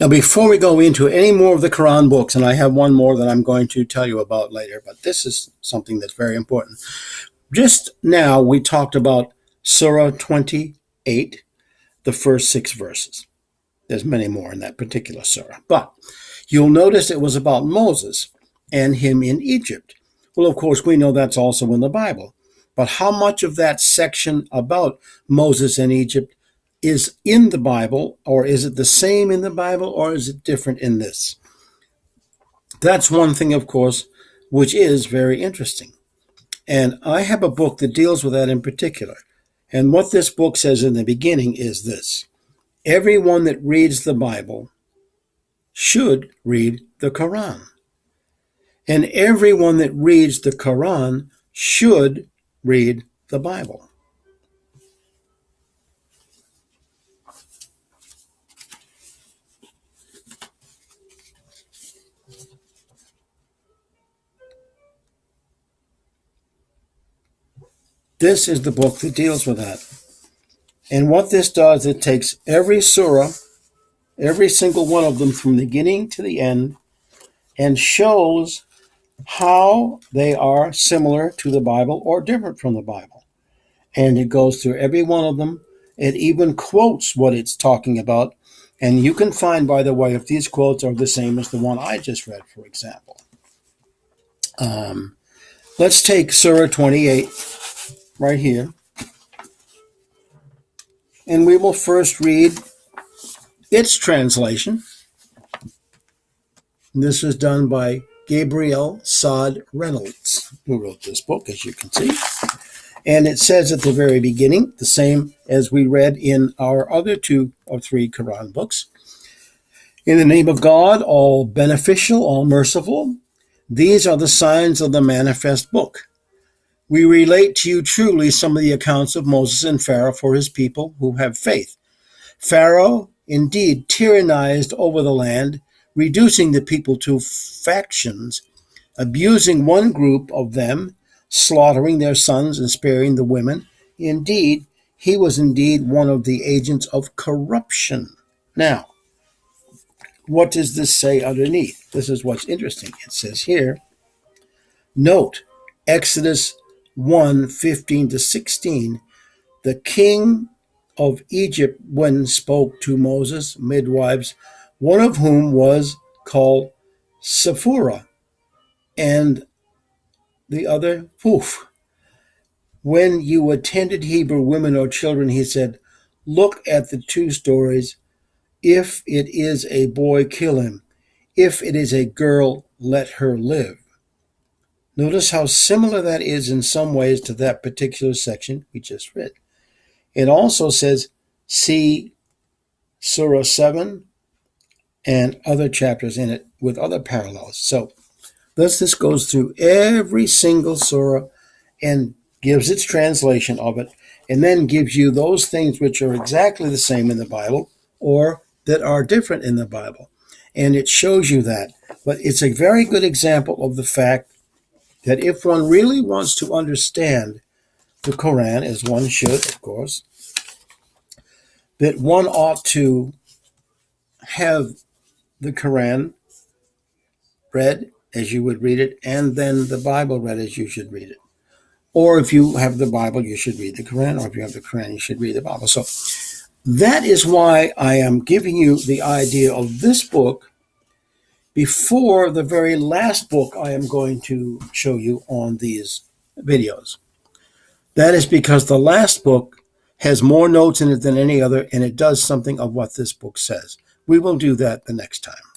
Now, before we go into any more of the Quran books, and I have one more that I'm going to tell you about later, but this is something that's very important. Just now, we talked about Surah 28, the first 6 verses. There's many more in that particular surah. But you'll notice it was about Moses and him in Egypt. Well, of course, we know that's also in the Bible. But how much of that section about Moses and Egypt is in the Bible, or is it the same in the Bible, or is it different in this? That's one thing, of course, which is very interesting. And I have a book that deals with that in particular. And what this book says in the beginning is this: everyone that reads the Bible should read the Quran. And everyone that reads the Quran should read the Bible. This is the book that deals with that. And what this does, it takes every surah, every single one of them from the beginning to the end, and shows how they are similar to the Bible or different from the Bible. And it goes through every one of them. It even quotes what it's talking about. And you can find, by the way, if these quotes are the same as the one I just read, for example. Let's take Surah 28 right here. And we will first read its translation. This is done by Gabriel Sod Reynolds, who wrote this book, as you can see. And it says at the very beginning, the same as we read in our other 2 or 3 Quran books. In the name of God, all beneficial, all merciful, these are the signs of the manifest book. We relate to you truly some of the accounts of Moses and Pharaoh for his people who have faith. Pharaoh indeed tyrannized over the land, reducing the people to factions, abusing one group of them, slaughtering their sons and sparing the women. Indeed, he was indeed one of the agents of corruption. Now, what does this say underneath? This is what's interesting. It says here, note, Exodus 1:15-16, the king of Egypt when spoke to Moses' midwives, one of whom was called Sephora, and the other Poof. When you attended Hebrew women or children, he said, look at the 2 stories. If it is a boy, kill him. If it is a girl, let her live. Notice how similar that is in some ways to that particular section we just read. It also says, see Surah 7 and other chapters in it with other parallels. So this goes through every single surah and gives its translation of it, and then gives you those things which are exactly the same in the Bible or that are different in the Bible. And it shows you that. But it's a very good example of the fact that if one really wants to understand the Quran, as one should, of course, that one ought to have the Quran read as you would read it, and then the Bible read as you should read it. Or if you have the Bible, you should read the Quran, or if you have the Quran, you should read the Bible. So that is why I am giving you the idea of this book before the very last book I am going to show you on these videos. That is because the last book has more notes in it than any other, and it does something of what this book says. We will do that the next time.